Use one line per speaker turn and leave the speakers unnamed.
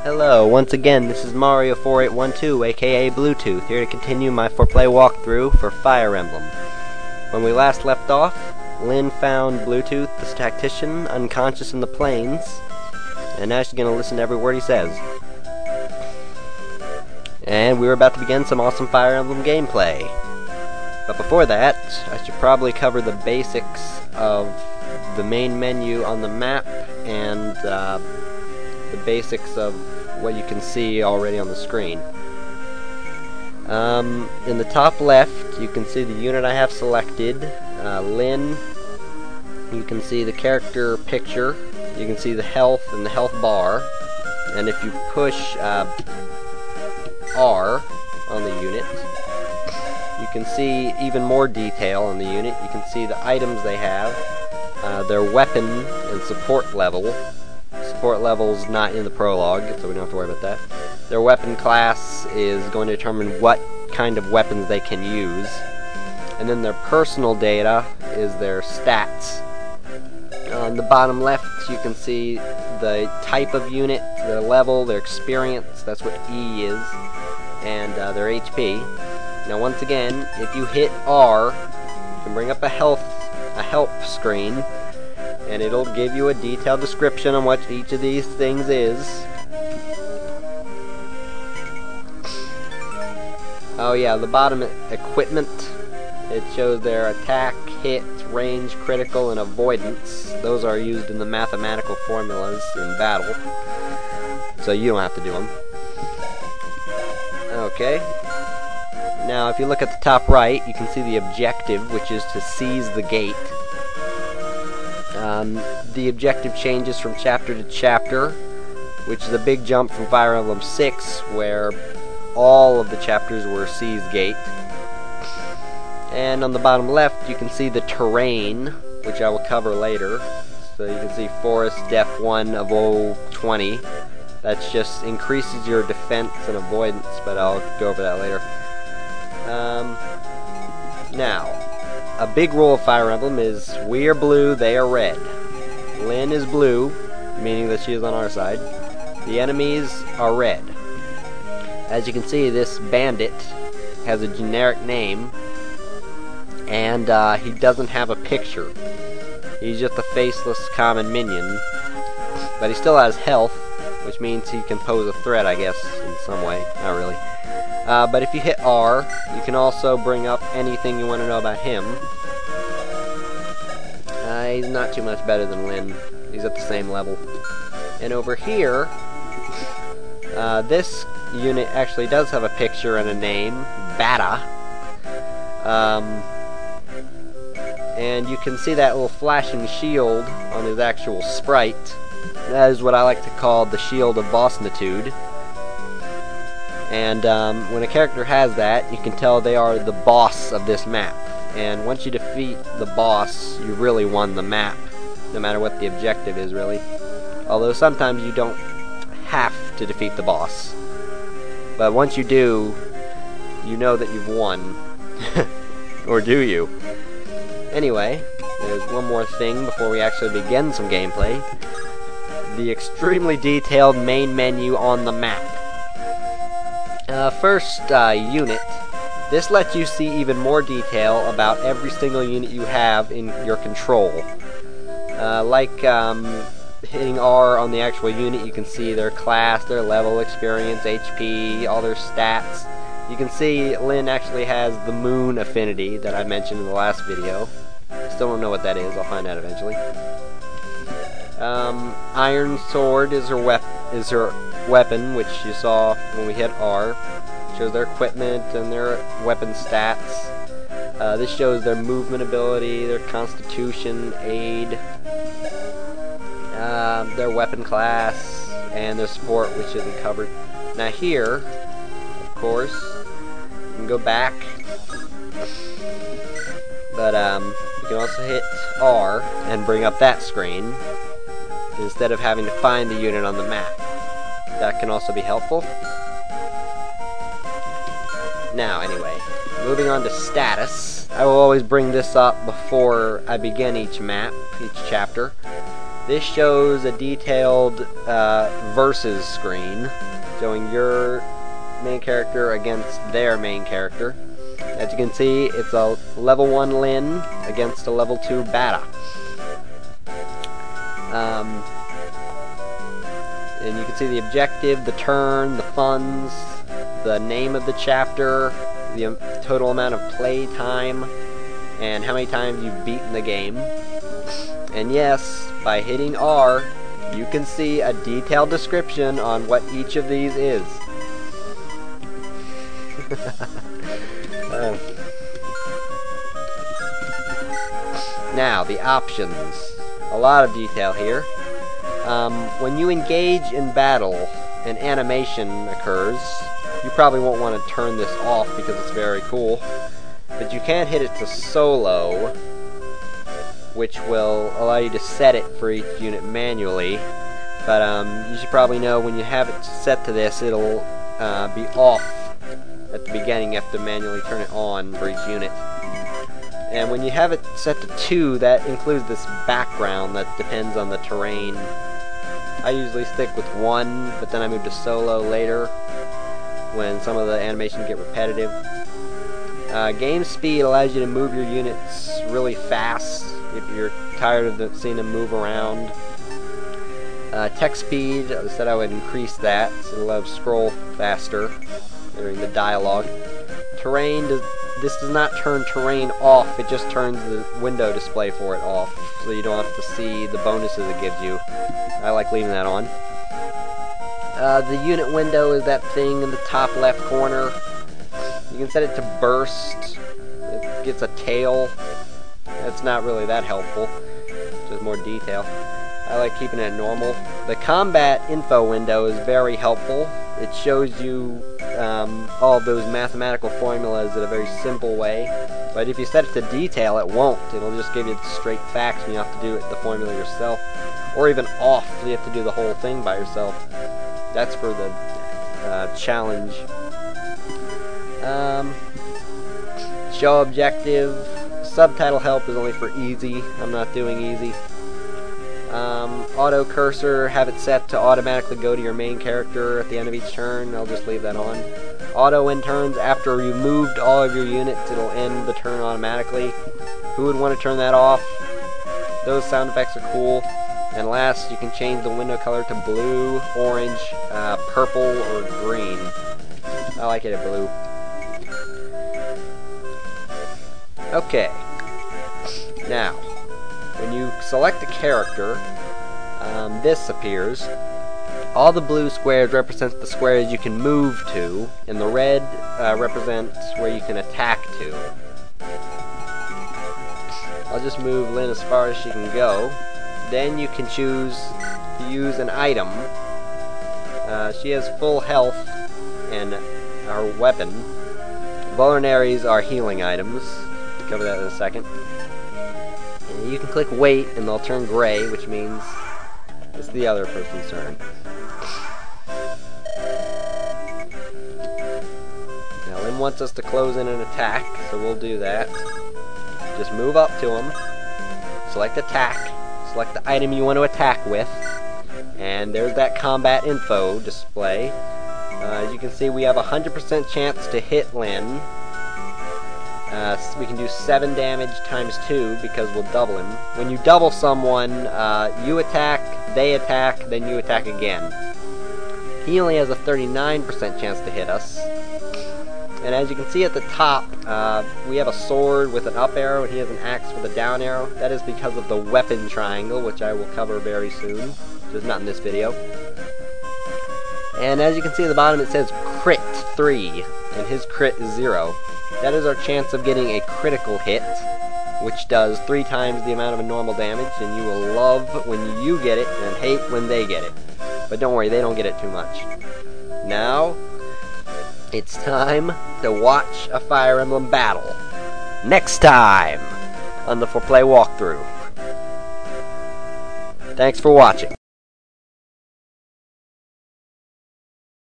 Hello, once again, this is Mario4812, aka Bluetooth, here to continue my 4-play walkthrough for Fire Emblem. When we last left off, Lynn found Bluetooth, the tactician, unconscious in the plains, and now she's gonna listen to every word he says. And we were about to begin some awesome Fire Emblem gameplay. But before that, I should probably cover the basics of the main menu on the map and the basics of what you can see already on the screen. In the top left, you can see the unit I have selected, Lynn. You can see the character picture. You can see the health and the health bar. And if you push R on the unit, you can see even more detail on the unit. You can see the items they have, their weapon and support level. Support level's not in the prologue, so we don't have to worry about that. Their weapon class is going to determine what kind of weapons they can use. And then their personal data is their stats. On the bottom left, you can see the type of unit, their level, their experience, that's what E is, and their HP. Now once again, if you hit R, you can bring up a help screen, and it'll give you a detailed description on what each of these things is. Oh yeah, the bottom equipment, it shows their attack, hit, range, critical, and avoidance. Those are used in the mathematical formulas in battle, so you don't have to do them. Okay. Now if you look at the top right, you can see the objective, which is to seize the gate. The objective changes from chapter to chapter, which is a big jump from Fire Emblem 6, where all of the chapters were seize gate. And on the bottom left, you can see the terrain, which I will cover later. So you can see Forest Def 1 of 020. That just increases your defense and avoidance, but I'll go over that later. Now, a big rule of Fire Emblem is we are blue, they are red. Lynn is blue, meaning that she is on our side. The enemies are red. As you can see, this bandit has a generic name, and he doesn't have a picture. He's just a faceless common minion, but he still has health, which means he can pose a threat, I guess, in some way. Not really. But if you hit R, you can also bring up anything you want to know about him. He's not too much better than Lynn. He's at the same level. And over here, this unit actually does have a picture and a name, Bata. And you can see that little flashing shield on his actual sprite. That is what I like to call the shield of bossnitude. And when a character has that, you can tell they are the boss of this map. And once you defeat the boss, you really won the map, no matter what the objective is, really. Although sometimes you don't have to defeat the boss. But once you do, you know that you've won. Or do you? Anyway, there's one more thing before we actually begin some gameplay. The extremely detailed main menu on the map. First, unit. This lets you see even more detail about every single unit you have in your control. Hitting R on the actual unit, you can see their class, their level, experience, HP, all their stats. You can see Lynn actually has the moon affinity that I mentioned in the last video. Still don't know what that is, I'll find out eventually. Iron Sword is her weapon, which you saw when we hit R. Shows their equipment and their weapon stats. This shows their movement ability, their constitution, aid, their weapon class, and their support, which isn't covered. Now here, of course, you can go back, but you can also hit R and bring up that screen, instead of having to find the unit on the map. That can also be helpful. Now, anyway, moving on to status. I will always bring this up before I begin each map, each chapter. This shows a detailed versus screen showing your main character against their main character. As you can see, it's a level 1 Lyn against a level 2 Bata. And you can see the objective, the turn, the funds, the name of the chapter, the total amount of play time, and how many times you've beaten the game. And yes, by hitting R, you can see a detailed description on what each of these is. Now, the options. A lot of detail here. When you engage in battle, an animation occurs. You probably won't want to turn this off because it's very cool. But you can hit it to solo, which will allow you to set it for each unit manually. But you should probably know when you have it set to this, it'll be off at the beginning. You have to manually turn it on for each unit. And when you have it set to 2, that includes this background that depends on the terrain. I usually stick with 1, but then I move to solo later when some of the animations get repetitive. Game speed allows you to move your units really fast if you're tired of seeing them move around. Text speed, I said I would increase that, so it'll let scroll faster during the dialogue. Terrain, this does not turn terrain off, it just turns the window display for it off, so you don't have to see the bonuses it gives you. I like leaving that on. The unit window is that thing in the top left corner. You can set it to burst. It gets a tail. That's not really that helpful, just more detail. I like keeping it normal. The combat info window is very helpful. It shows you all of those mathematical formulas in a very simple way. But if you set it to detail, it won't. It'll just give you the straight facts and you have to do the formula yourself. Or even off, so you have to do the whole thing by yourself. That's for the challenge. Show objective. Subtitle help is only for easy. I'm not doing easy. Auto cursor, have it set to automatically go to your main character at the end of each turn. I'll just leave that on. Auto end turns, after you moved all of your units, it'll end the turn automatically. Who would want to turn that off? Those sound effects are cool. And last, you can change the window color to blue, orange, purple, or green. I like it at blue. Okay. Now, when you select a character, this appears. All the blue squares represent the squares you can move to, and the red represents where you can attack to. I'll just move Lyn as far as she can go. Then you can choose to use an item. She has full health and her weapon. Vulneraries are healing items. We'll cover that in a second. And you can click wait and they'll turn gray, which means it's the other person's turn. Now Lyn wants us to close in an attack, so we'll do that. Just move up to him, select attack, select the item you want to attack with, and there's that combat info display. As you can see, we have a 100% chance to hit Lyn. We can do 7 damage times 2 because we'll double him. When you double someone, you attack, they attack, then you attack again. He only has a 39% chance to hit us. And as you can see at the top, we have a sword with an up arrow and he has an axe with a down arrow. That is because of the weapon triangle, which I will cover very soon, which is not in this video. And as you can see at the bottom, it says crit 3, and his crit is 0. That is our chance of getting a critical hit, which does 3 times the amount of normal damage, and you will love when you get it and hate when they get it. But don't worry, they don't get it too much. Now, it's time to watch a Fire Emblem battle. Next time on the 4Play walkthrough. Thanks for watching.